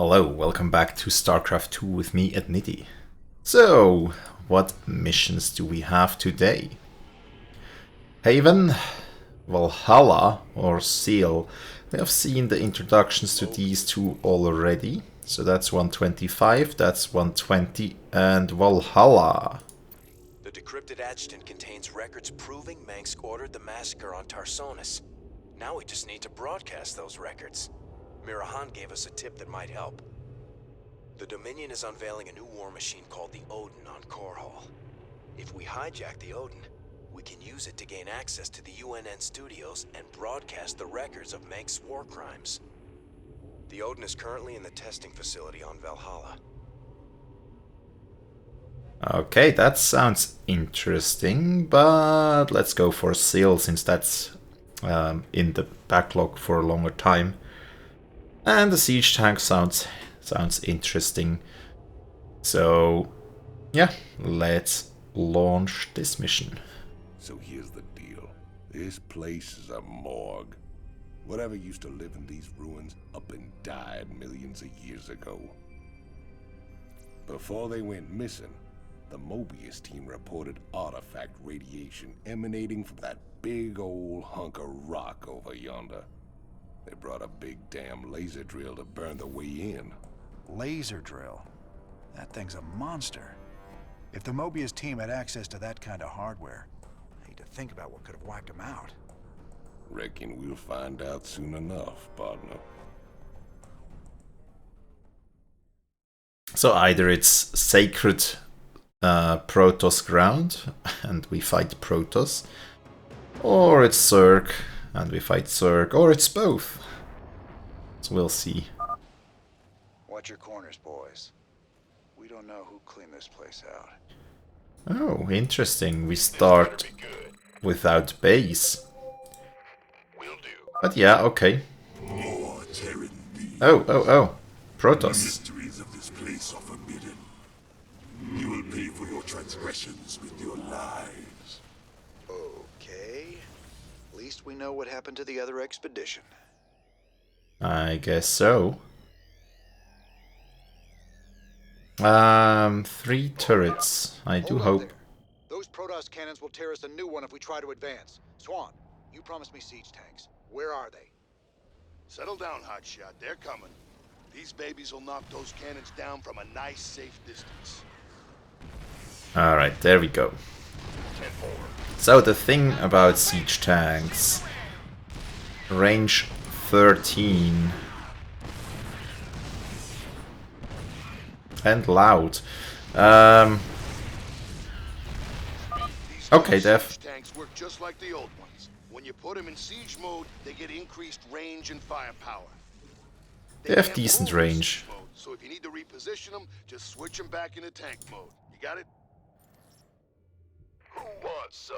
Hello, welcome back to StarCraft 2 with me at Nitty. So, what missions do we have today? Haven, Valhalla or Seal. We have seen the introductions to these two already. So that's 125, that's 120, and Valhalla. The decrypted adjutant contains records proving Mengsk ordered the massacre on Tarsonis. Now we just need to broadcast those records. Mirahan gave us a tip that might help. The Dominion is unveiling a new war machine called the Odin on Core Hall. If we hijack the Odin, we can use it to gain access to the UNN studios and broadcast the records of Mengsk's war crimes. The Odin is currently in the testing facility on Valhalla. Okay, that sounds interesting, but let's go for Seal since that's in the backlog for a longer time. And the siege tank sounds interesting. So, yeah, let's launch this mission. So here's the deal. This place is a morgue. Whatever used to live in these ruins up and died millions of years ago. Before they went missing, the Mobius team reported artifact radiation emanating from that big old hunk of rock over yonder. They brought a big damn laser drill to burn the way in. Laser drill? That thing's a monster. If the Mobius team had access to that kind of hardware, I hate to think about what could have wiped them out. Reckon we'll find out soon enough, partner. So either it's sacred Protoss ground and we fight Protoss, or it's Zerg and we fight Zerg, or it's both. So we'll see. Watch your corners, boys. We don't know who cleaned this place out. Oh, interesting. We start without base. But yeah, okay. Oh. Protoss. Mysteries of this place are forbidden. You will pay for your transgressions with your lives. Okay. At least we know what happened to the other expedition. I guess so. 3 turrets. I do hope. There. Those Protoss cannons will tear us a new one if we try to advance. Swan, you promised me siege tanks. Where are they? Settle down, hotshot. They're coming. These babies will knock those cannons down from a nice, safe distance. Alright, there we go. So the thing about siege tanks, range 13 and loud. Okay, Siege tanks work just like the old ones. When you put them in siege mode, they get increased range and firepower. They have decent range. Mode, so if you need to reposition them, just switch them back into tank mode. You got it? Who wants some?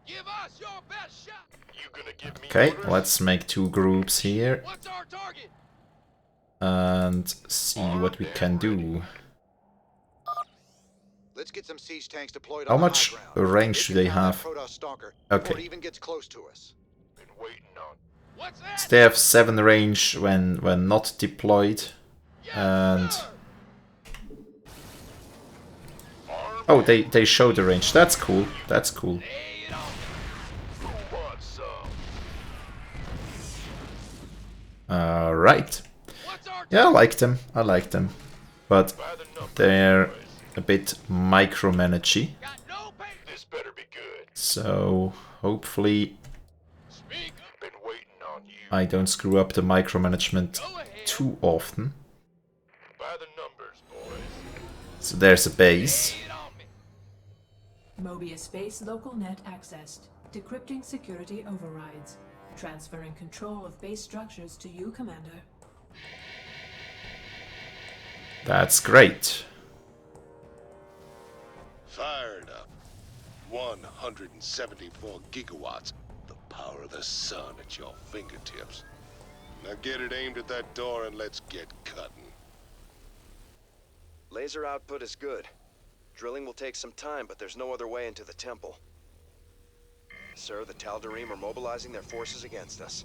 Give us your best shot. You gonna give me Okay, orders? let's make 2 groups here What's our target? and see what we can do. Let's get some siege tanks deployed How on the much high ground. range do they Take down that have? Protoss stalker Okay. before it even gets close to us. Been waiting on. What's that? So they have 7 range when not deployed, and oh, they show the range. That's cool. That's cool. Right. Yeah, I like them. I like them, but they're a bit micromanagey. This better be good. So hopefully Speak. Been waiting on you. I don't screw up the micromanagement too often. By the numbers, boys. So there's a base. Mobius base local net accessed. Decrypting security overrides. Transferring control of base structures to you, Commander. That's great. Fired up. 174 gigawatts. The power of the sun at your fingertips. Now get it aimed at that door and let's get cutting. Laser output is good. Drilling will take some time, but there's no other way into the temple. Sir, the Tal'Darim are mobilizing their forces against us.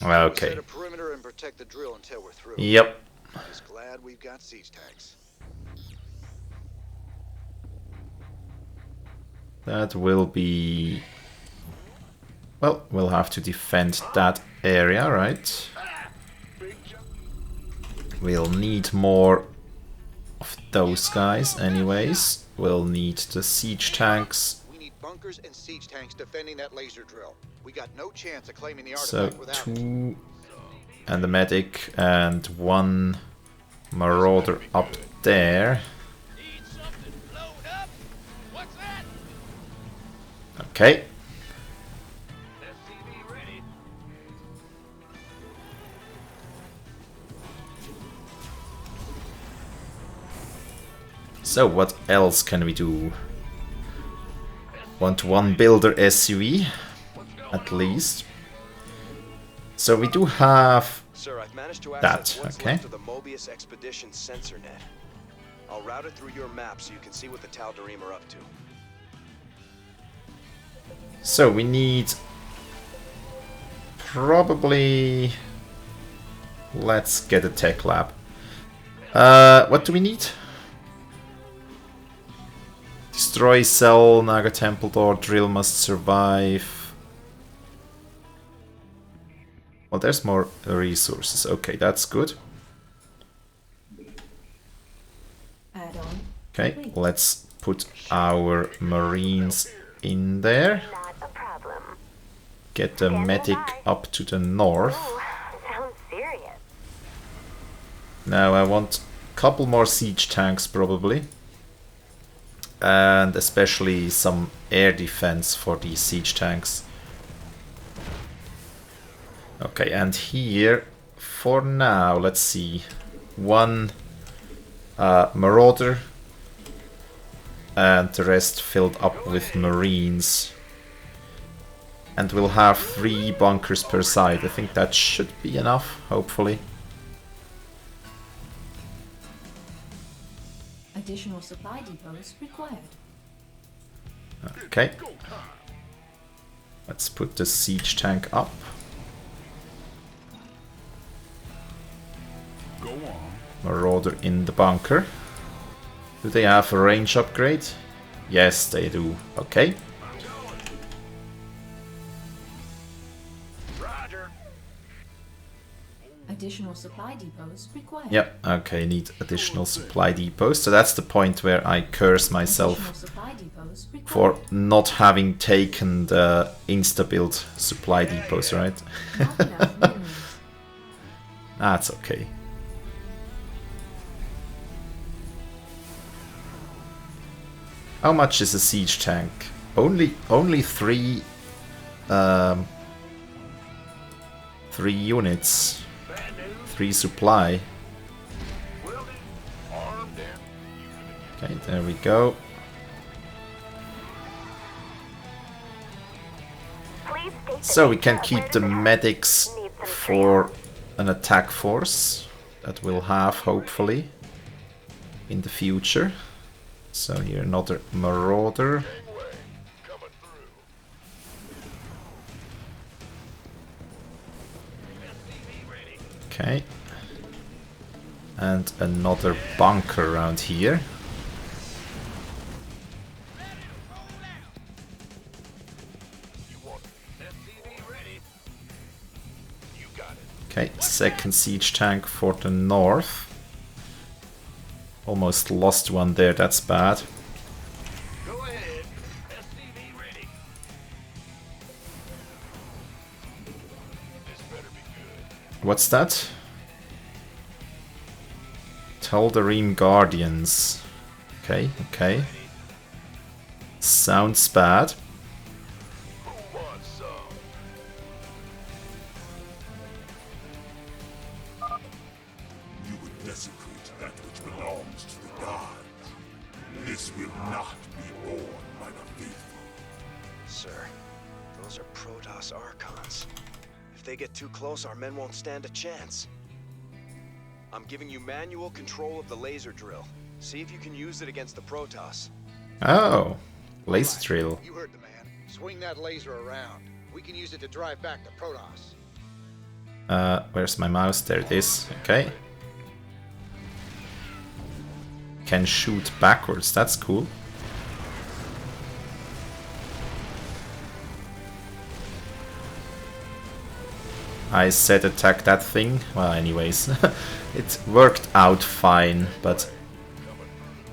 Okay. Set a perimeter and protect the drill until we're through. Yep. Just glad we've got siege tanks. That will be... Well, we'll have to defend that area, right? We'll need more of those guys anyways. We'll need the siege tanks. We need bunkers and siege tanks defending that laser drill. We got no chance of claiming the So artifact without it. 2 and the medic and 1 marauder up there. Okay. So what else can we do? Want one builder SUV, at least. So we do have Sir, I've managed to that, access what's okay. left of the Mobius Expedition sensor net. I'll route it through your map so you can see what the Tal'Darim are up to. So we need probably... Let's get a tech lab. What do we need? Destroy cell, Naga Temple door, drill must survive. Well, there's more resources. Okay, that's good. Add-on. Okay, complete. let's put our marines in there. Not a problem. Get the medic up to the north. Ooh, sounds serious. Now I want a couple more siege tanks probably. And especially some air defense for these siege tanks. Okay, and here, for now, let's see. 1 marauder. And the rest filled up with marines. And we'll have 3 bunkers per side. I think that should be enough, hopefully. Additional supply depots required. Okay. Let's put the siege tank up. Go on. Marauder in the bunker. Do they have a range upgrade? Yes, they do. Okay. Additional supply depots required. Yep, okay, need additional supply depots. So that's the point where I curse Additional myself supply depots required. for not having taken the insta-build supply depots, right? Not enough minerals. That's okay. How much is a siege tank? Only 3 3 units. 3 supply. Okay, there we go. Please state the So we nature can of keep where the the medics needs some for an attack force that we'll have hopefully in the future. So here another marauder. Okay. And another bunker around here. Okay, second siege tank for the north. Almost lost one there, that's bad. Go ahead. SCV ready. This better be good. What's that? Tal'Darim Guardians. Okay, okay. Sounds bad. Who wants some? You would desecrate that which belongs to the gods. This will not be borne by the faithful. Sir, those are Protoss Archons. If they get too close, our men won't stand a chance. I'm giving you manual control of the laser drill. See if you can use it against the Protoss. Oh, laser drill. You heard the man. Swing that laser around. We can use it to drive back the Protoss. Where's my mouse? There it is. Okay. Can shoot backwards, that's cool. I said attack that thing. Well, anyways, it worked out fine, but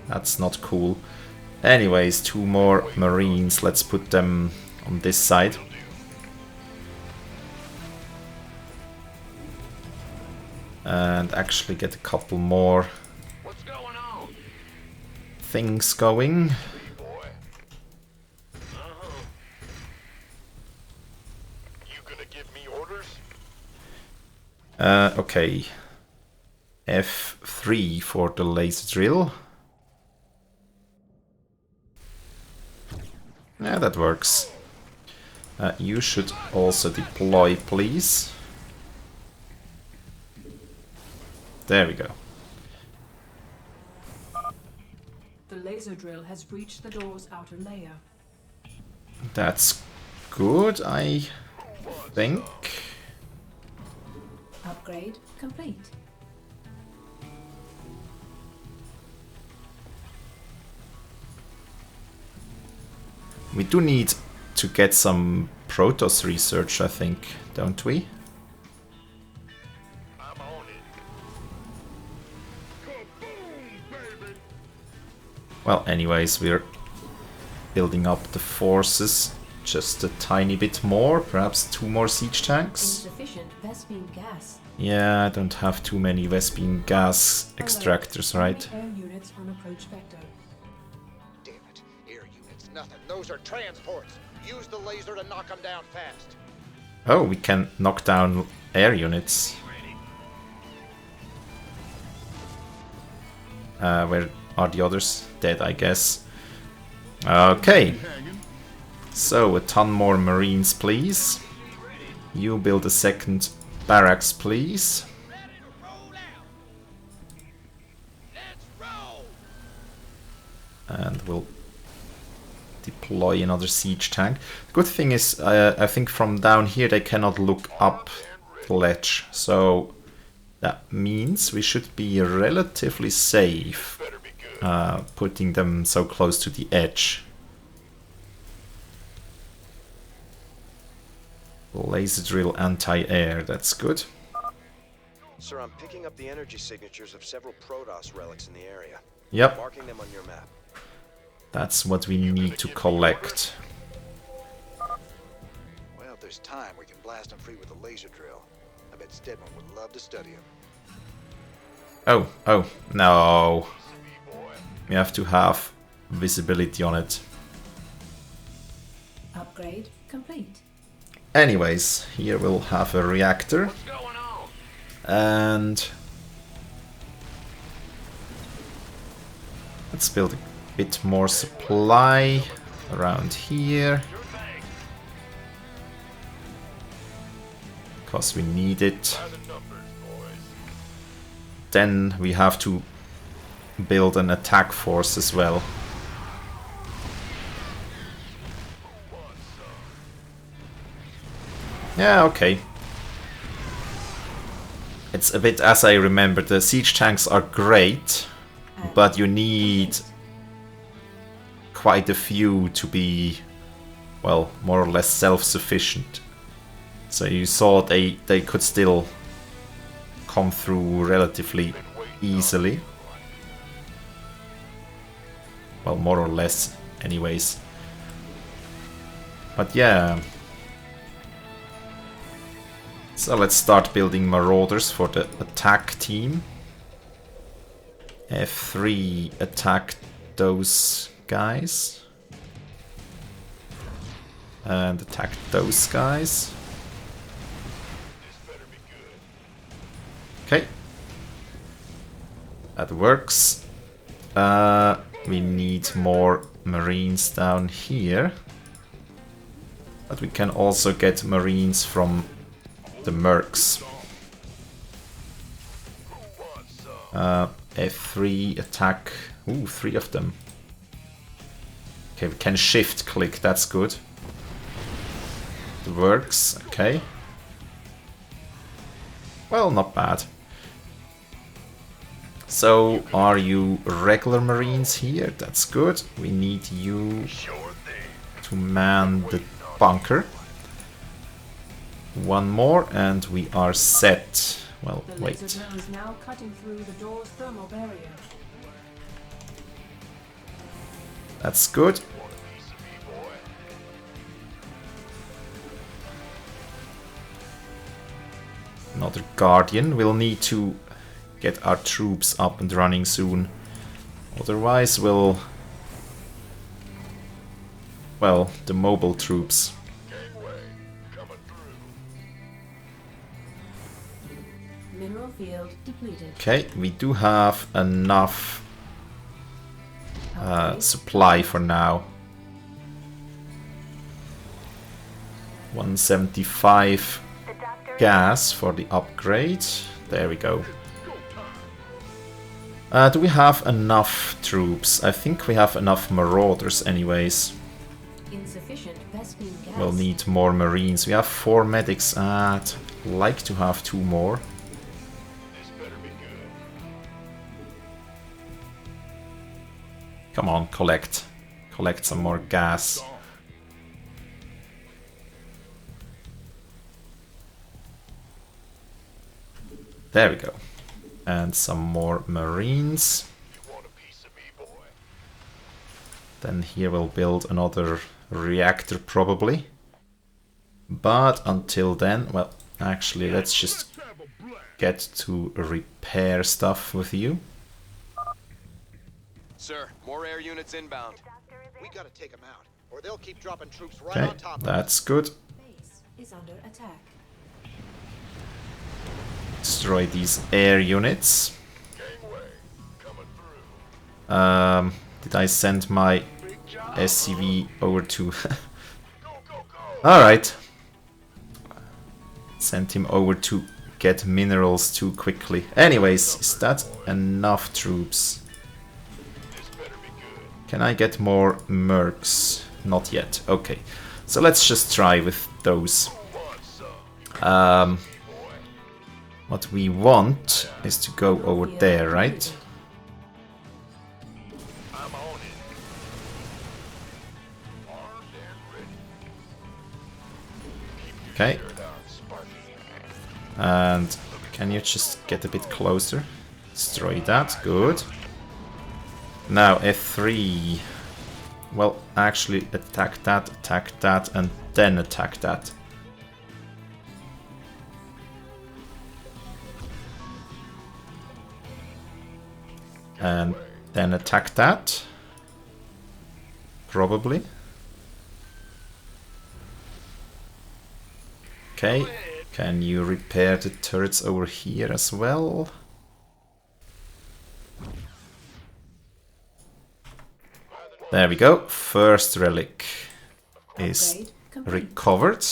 that's not cool. Anyways, 2 more Marines. Let's put them on this side. And actually get a couple more things going. Okay. F3 for the laser drill. Yeah, that works. You should also deploy, please. There we go. The laser drill has breached the door's outer layer. That's good, I think. Upgrade complete. We do need to get some Protoss research, I think, don't we? Well, anyways, we're building up the forces just a tiny bit more, perhaps 2 more siege tanks. Insufficient Vespene gas. Yeah, I don't have too many Vespene gas extractors, right? Air units on approach vector. Damn it. Air units, nothing. Those are transports. Use the laser to knock them down fast. Oh, we can knock down air units. Where are the others? Dead, I guess. Okay. So, a ton more Marines, please. You build a second barracks, please. And we'll deploy another siege tank. The good thing is, I think from down here they cannot look up the ledge. So, that means we should be relatively safe putting them so close to the edge. Laser drill anti-air, that's good. Sir, I'm picking up the energy signatures of several Protoss relics in the area. Yep, Marking them on your map. that's what we need to collect. Well, if there's time, we can blast them free with a laser drill. I bet Stedman would love to study them. Oh, no. We have to have visibility on it. Upgrade complete. Anyways, here we'll have a reactor. And let's build a bit more supply around here. Because we need it. Then we have to build an attack force as well. Yeah, okay. It's a bit as I remember. The siege tanks are great, but you need quite a few to be, well, more or less self-sufficient. So you saw they could still come through relatively easily. Well, more or less, anyways. But yeah. So let's start building marauders for the attack team. F3 attack those guys. And attack those guys. Okay. That works. We need more Marines down here. But we can also get Marines from the mercs. F3 attack. Ooh, 3 of them. Okay, we can shift click, that's good. It works, okay. Well, not bad. So, are you regular Marines here? That's good. We need you to man the bunker. One more and we are set. Well, The wait. laser drill is now cutting through the door's thermal barrier. That's good. Another Guardian. We'll need to get our troops up and running soon. Otherwise we'll... Well, the mobile troops. Mineral field depleted. Okay, we do have enough supply for now. 175 gas for the upgrade. There we go. Do we have enough troops? I think we have enough marauders anyways. Insufficient Vespene gas. We'll need more marines. We have 4 medics. I'd like to have 2 more. Come on, collect. Collect some more gas. There we go. And some more marines. Then here we'll build another reactor probably. But until then, well, actually let's just get to repair stuff with you. Sir, more air units inbound. We gotta take them out, or they'll keep dropping troops right Okay, on top of us. that's good. Base is under attack. Destroy these air units. Did I send my SCV over to... Alright. Sent him over to get minerals too quickly. Anyways, is that enough troops? Can I get more mercs? Not yet. Okay. So let's just try with those. What we want is to go over there, right? Okay. And can you just get a bit closer? Destroy that. Good. Now F3. Well, actually attack that, and then attack that. And then attack that. Probably. Okay. Can you repair the turrets over here as well? There we go. First relic is recovered.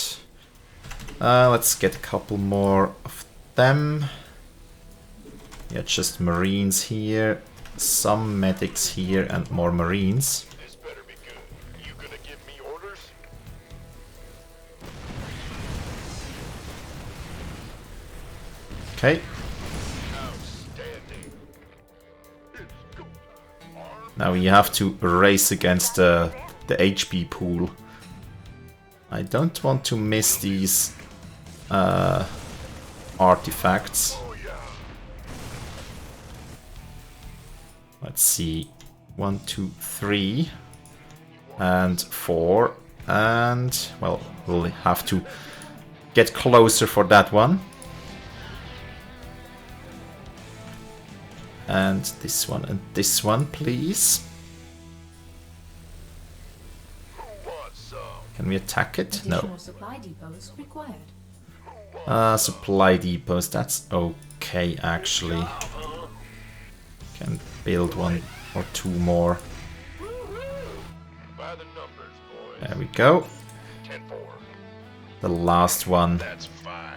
Let's get a couple more of them. Yeah, just marines here, some medics here, and more marines. This better be good. You gonna give me orders? Okay. Outstanding. Now you have to race against the HP pool. I don't want to miss these artifacts. Let's see. 1, 2, 3 and 4, and well, we'll have to get closer for that one. And this one, please. Can we attack it? No. Additional supply depots required. Supply depots, that's okay actually. Can build 1 or 2 more. By the numbers, boys. There we go. 10-4. The last one. That's fine.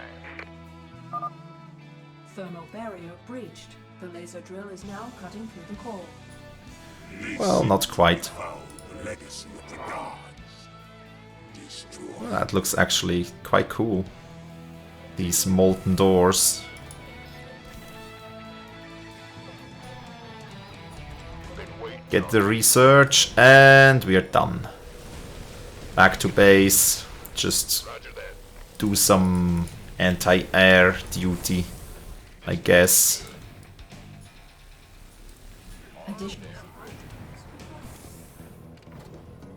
Thermal barrier breached. The laser drill is now cutting through the core. Well, not quite. Found the legacy of the gods. Destroy. That looks actually quite cool. These molten doors. get the research, and we are done. Back to base, just do some anti-air duty, I guess.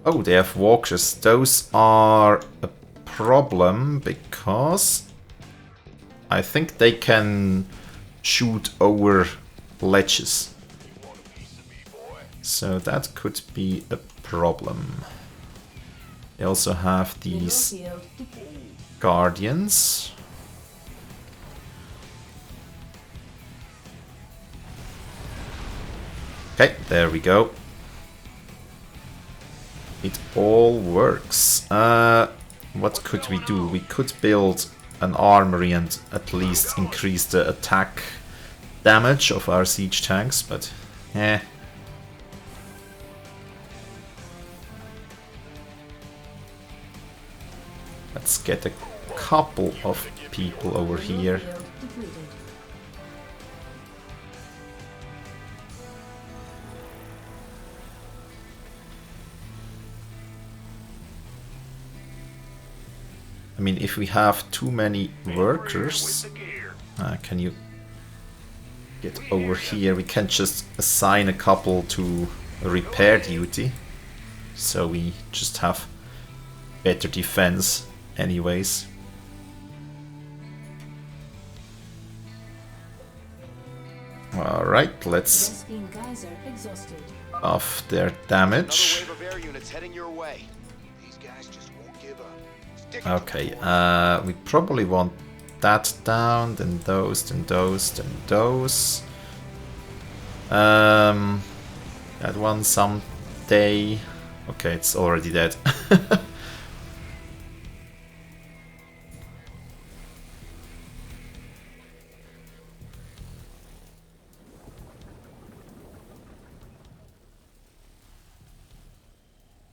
Oh, they have walkers. Those are a problem because I think they can shoot over ledges. So that could be a problem. They also have these guardians. Okay, there we go. It all works. What could we do? We could build an armory and at least increase the attack damage of our siege tanks, but eh. Let's get a couple of people over here. I mean, if we have too many workers, can you get over here? We can just assign a couple to repair duty, so we just have better defense anyways. Alright, let's off their damage. Okay, we probably want that down, then those, then those, then those. That one someday. Okay, it's already dead.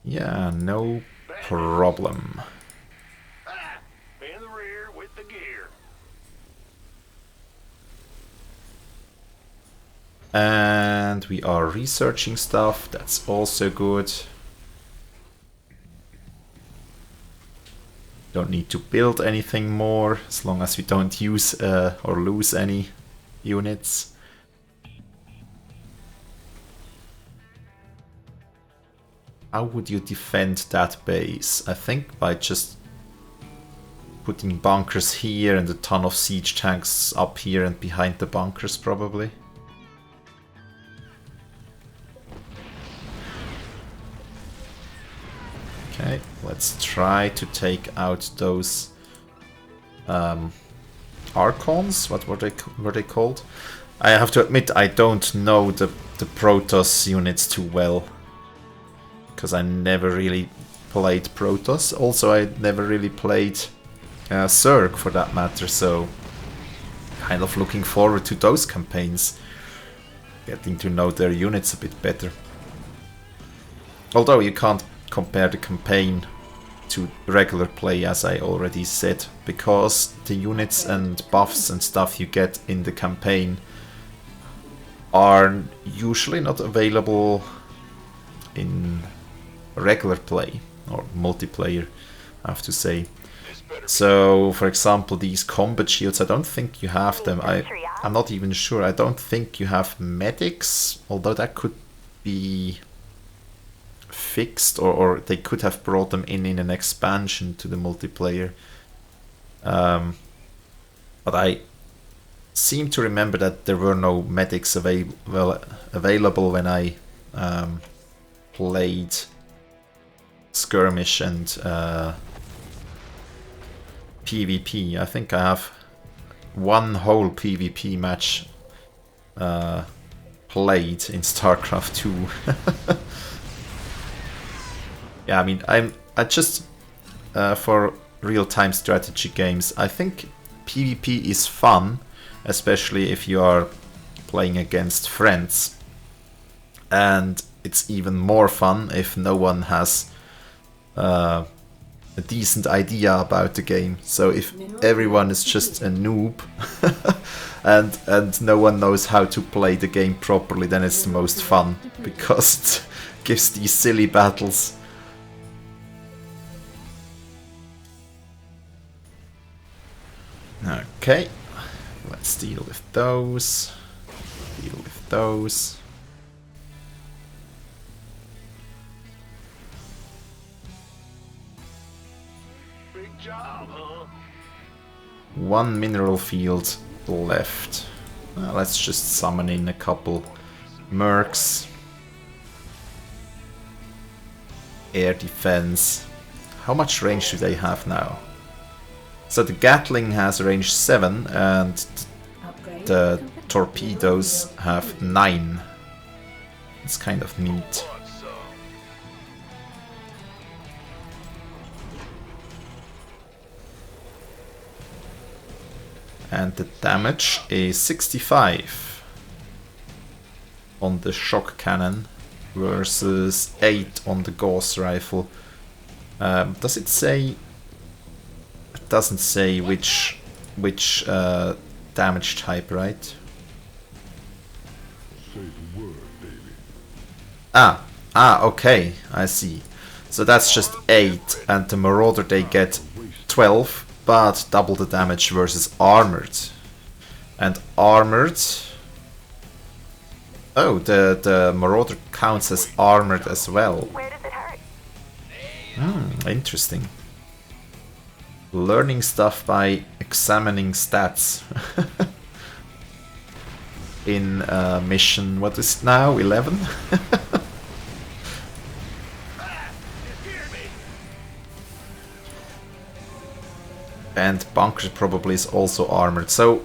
Yeah, no problem. In the rear with the gear. And we are researching stuff, that's also good. Don't need to build anything more, as long as we don't use or lose any units. How would you defend that base? I think by just putting bunkers here and a ton of siege tanks up here and behind the bunkers, probably. Okay, let's try to take out those Archons. What were they called? I have to admit I don't know the Protoss units too well, because I never really played Protoss. Also, I never really played Zerg for that matter, so kind of looking forward to those campaigns, getting to know their units a bit better. Although you can't compare the campaign to regular play, as I already said, because the units and buffs and stuff you get in the campaign are usually not available in regular play or multiplayer, I have to say. So, for example, these combat shields, I don't think you have them. I'm not even sure. I don't think you have medics, although that could be fixed, or they could have brought them in an expansion to the multiplayer. But I seem to remember that there were no medics available when I played Skirmish and PvP. I think I have one whole PvP match played in StarCraft II. Yeah, I mean, I just for real-time strategy games, I think PvP is fun, especially if you are playing against friends, and it's even more fun if no one has a decent idea about the game. So if everyone is just a noob, and no one knows how to play the game properly, then it's the most fun, because it gives these silly battles. Okay, let's deal with those. Deal with those. Big job, huh? One mineral field left. Let's just summon in a couple mercs. Air defense. How much range do they have now? So the Gatling has range 7 and the torpedoes have 9. It's kind of neat. And the damage is 65 on the shock cannon versus 8 on the Gauss rifle. Does it say? It doesn't say which damage type, right? Okay, I see. So that's just 8, and the Marauder they get 12, but double the damage versus armored. And armored... Oh, the Marauder counts as armored as well. Where does it hurt? Interesting. Learning stuff by examining stats. In mission, what is it now, 11? And Bunker probably is also armored. So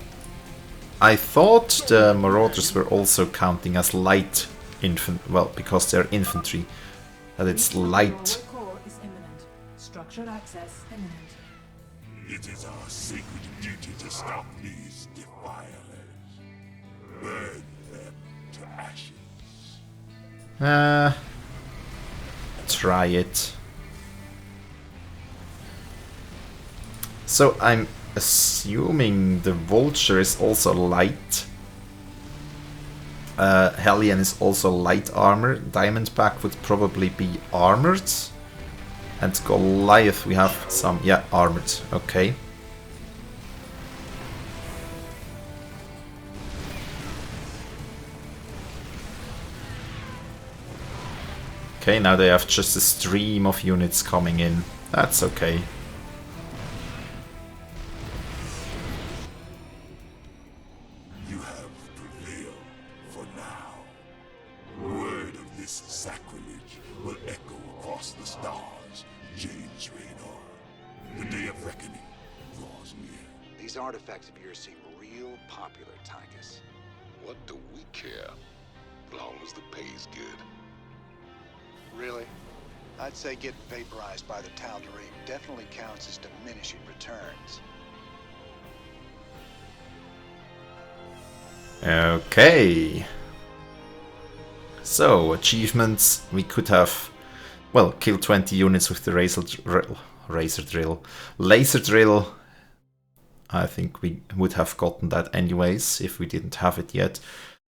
I thought the Marauders were also counting as light infantry. Well, because they're infantry, that it's light. Core is imminent. Structured access imminent. It is our sacred duty to stop these defilers. Burn them to ashes. Try it. So I'm assuming the Vulture is also light. Hellion is also light armor. Diamondback would probably be armored. And Goliath we have some, yeah, armored. Okay. Okay, now they have just a stream of units coming in. That's okay. Artifacts of yours seem real popular, Tychus. What do we care? As long as the pay's good. Really? I'd say getting vaporized by the Tal'Darim definitely counts as diminishing returns. Okay. So, achievements. We could have, well, kill 20 units with the laser drill. I think we would have gotten that anyways if we didn't have it yet.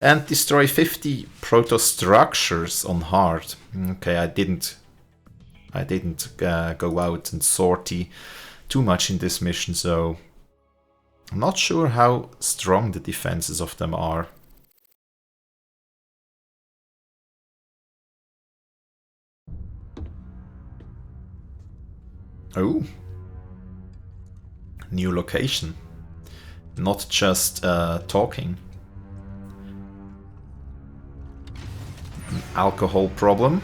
And destroy 50 proto-structures on hard. Okay, I didn't go out and sortie too much in this mission, so I'm not sure how strong the defenses of them are. Oh. New location. Not just talking. An alcohol problem.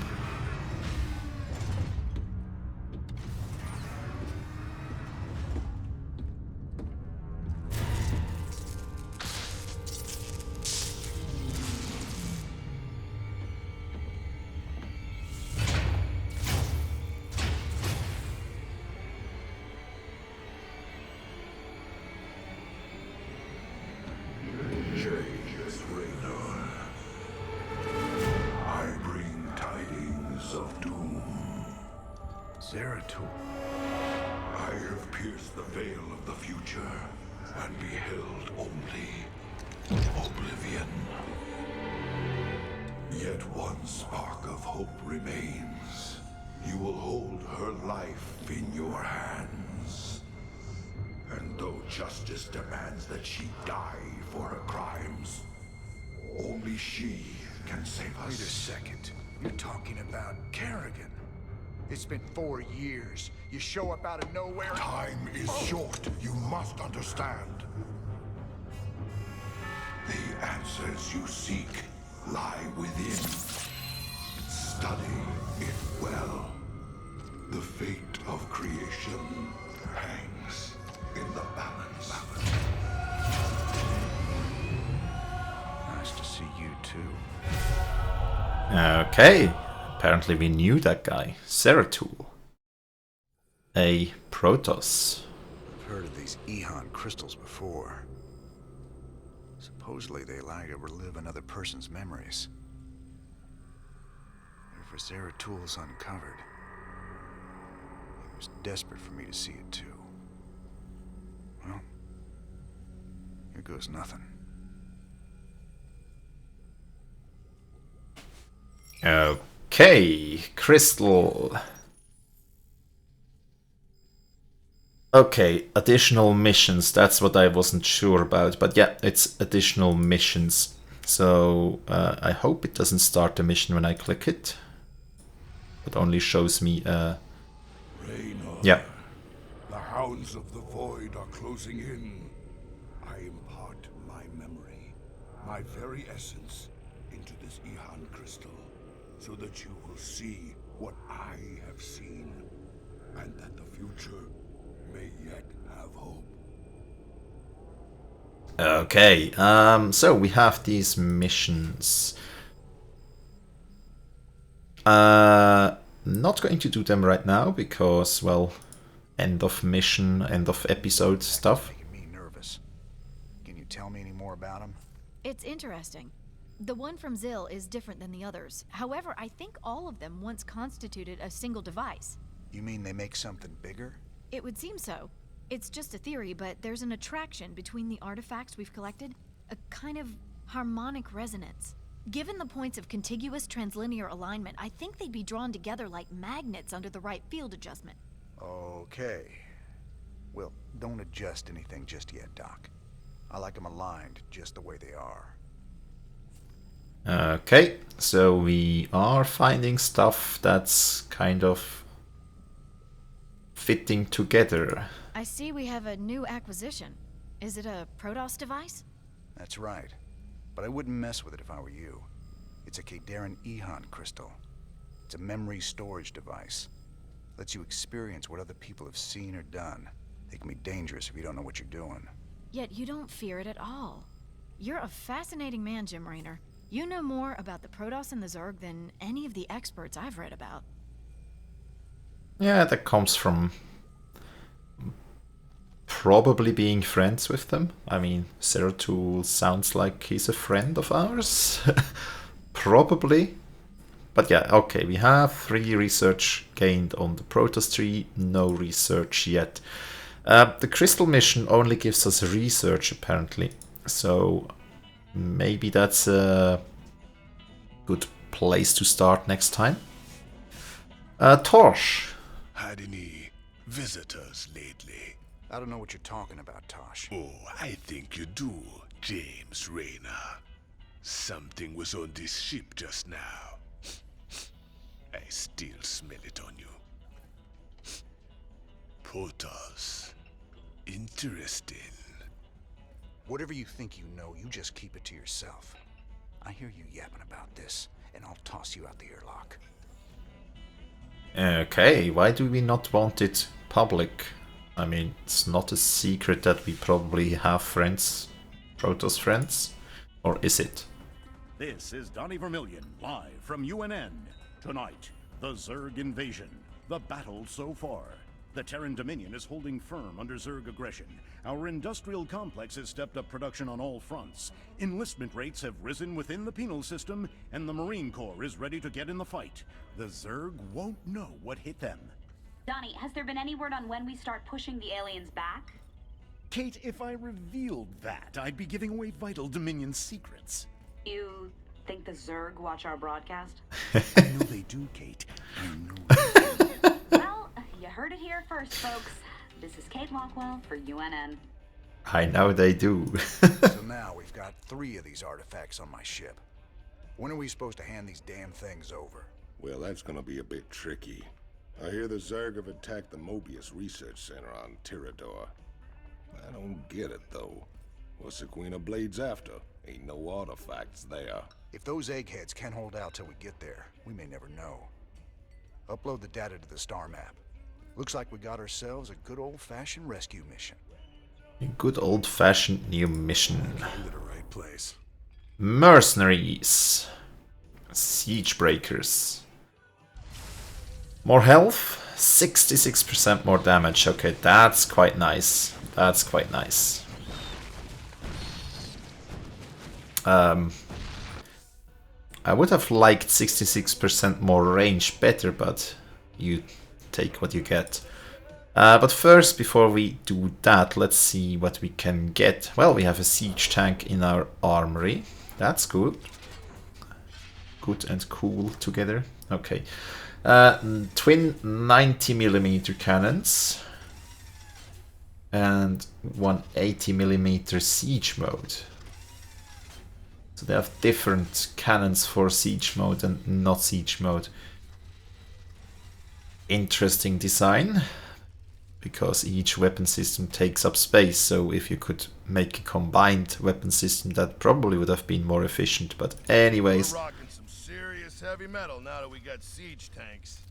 I have pierced the veil of the future and beheld only Oblivion. Yet one spark of hope remains. You will hold her life in your hands. And though justice demands that she die for her crimes, only she can save us. Wait a second. You're talking about Kerrigan. It's been 4 years. You show up out of nowhere. Time is short. You must understand. The answers you seek lie within. Study it well. The fate of creation hangs in the balance. Nice to see you too. Okay, apparently we knew that guy. Zeratul. A Protoss. I've heard of these Ehon crystals before. Supposedly they allow you to relive another person's memories. But if Zeratul's uncovered, he was desperate for me to see it too. Well, here goes nothing. Okay, Crystal. Okay, additional missions, that's what I wasn't sure about, but yeah, it's additional missions. So I hope it doesn't start the mission when I click it. It only shows me Raynor, yeah. the hounds of the void are closing in. I impart my memory, my very essence, into this Ehon crystal, so that you will see what I have seen, and that the future may yet have hope. Okay, so we have these missions. Not going to do them right now because, well, end of mission, end of episode stuff. Making me nervous. Can you tell me any more about them? It's interesting. The one from Zill is different than the others. However, I think all of them once constituted a single device. You mean they make something bigger? It would seem so. It's just a theory, but there's an attraction between the artifacts we've collected, a kind of harmonic resonance. Given the points of contiguous translinear alignment, I think they'd be drawn together like magnets under the right field adjustment. Okay. Well, don't adjust anything just yet, Doc. I like them aligned just the way they are. Okay, so we are finding stuff that's kind of fitting together. I see we have a new acquisition. Is it a Protoss device? That's right. But I wouldn't mess with it if I were you. It's a Kadaran Ehon crystal. It's a memory storage device. Lets you experience what other people have seen or done. It can be dangerous if you don't know what you're doing. Yet you don't fear it at all. You're a fascinating man, Jim Raynor. You know more about the Protoss and the Zerg than any of the experts I've read about. Yeah, that comes from probably being friends with them. I mean, Zeratul sounds like he's a friend of ours. Probably. But yeah, okay, we have 3 research gained on the Protoss tree, no research yet. The Crystal mission only gives us research, apparently. So maybe that's a good place to start next time. Tosh. Had any visitors lately? I don't know what you're talking about, Tosh. Oh, I think you do, James Raynor. Something was on this ship just now. I still smell it on you. Protoss. Interesting. Whatever you think you know, you just keep it to yourself. I hear you yapping about this, and I'll toss you out the airlock. Okay, why do we not want it public? I mean, it's not a secret that we probably have friends, Protoss friends, or is it? This is Donnie Vermillion, live from UNN. Tonight, the Zerg invasion, the battle so far. The Terran Dominion is holding firm under Zerg aggression. Our industrial complex has stepped up production on all fronts. Enlistment rates have risen within the penal system, and the Marine Corps is ready to get in the fight. The Zerg won't know what hit them. Donnie, has there been any word on when we start pushing the aliens back? Kate, if I revealed that, I'd be giving away vital Dominion secrets. You think the Zerg watch our broadcast? I know they do, Kate. I know they do. Well, you heard it here first, folks. This is Kate Lockwell for UNN. I know they do. So now we've got 3 of these artifacts on my ship. When are we supposed to hand these damn things over? Well, that's gonna be a bit tricky. I hear the Zerg have attacked the Mobius Research Center on Tirador. I don't get it, though. What's the Queen of Blades after? Ain't no artifacts there. If those eggheads can't hold out till we get there, we may never know. Upload the data to the star map. Looks like we got ourselves a good old-fashioned rescue mission. A good old-fashioned new mission. Came to the right place. Mercenaries. Siege breakers. More health, 66% more damage. Okay, that's quite nice. That's quite nice. I would have liked 66% more range better, but you take what you get. But first, before we do that, let's see what we can get. Well, we have a siege tank in our armory. That's good. Good and cool together. Okay. Twin 90mm cannons and one 80mm siege mode. So they have different cannons for siege mode and not siege mode. Interesting design, because each weapon system takes up space, so if you could make a combined weapon system, that probably would have been more efficient. But anyways, We're rocking some serious heavy metal now that we got siege tanks.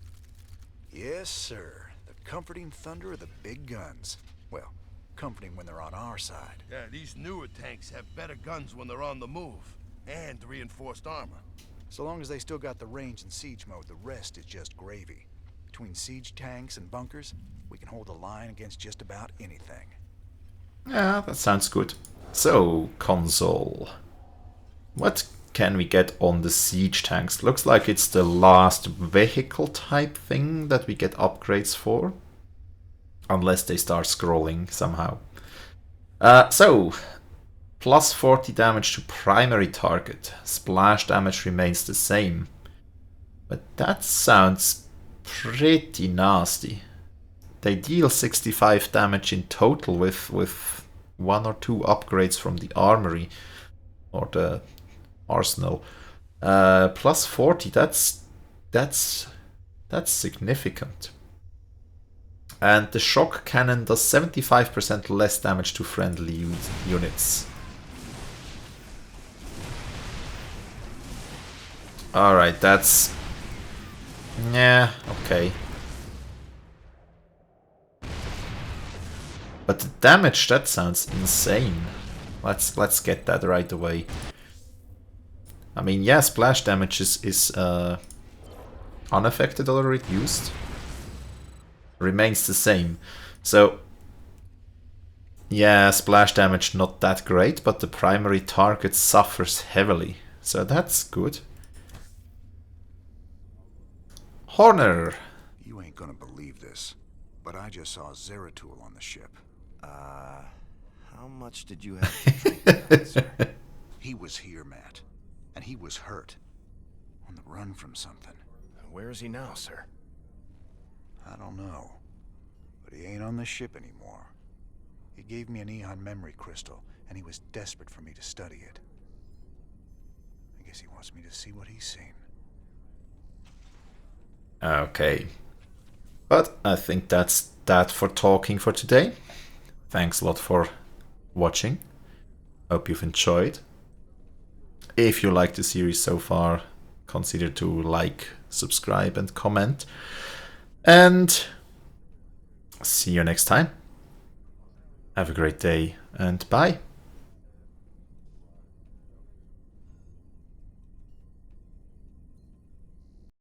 Yes, sir. The comforting thunder of the big guns. Well, comforting when they're on our side. Yeah, these newer tanks have better guns when they're on the move, and reinforced armor. So long as they still got the range in siege mode, the rest is just gravy. Between siege tanks and bunkers, we can hold the line against just about anything. yeah, that sounds good. So, console. What can we get on the siege tanks? Looks like it's the last vehicle type thing that we get upgrades for. Unless they start scrolling somehow. So, plus 40 damage to primary target. Splash damage remains the same. But that sounds pretty nasty. They deal 65 damage in total with 1 or 2 upgrades from the armory or the arsenal. Plus 40, that's significant. And the shock cannon does 75% less damage to friendly units. Alright, that's... yeah, okay. But the damage, that sounds insane. Let's get that right away. I mean, yeah, splash damage is unaffected or reduced. Remains the same. So, yeah, splash damage not that great, but the primary target suffers heavily. So that's good. Horner. You ain't gonna believe this, but I just saw Zeratul on the ship. How much did you have to drink tonight, sir? He was here, Matt. And he was hurt. On the run from something. Where is he now, sir? I don't know. But he ain't on the ship anymore. He gave me an Eon memory crystal, and he was desperate for me to study it. I guess he wants me to see what he's seen. Okay. But I think that's that for talking for today. Thanks a lot for watching. Hope you've enjoyed. If you like the series so far, consider to like, subscribe and comment. And see you next time. Have a great day and bye.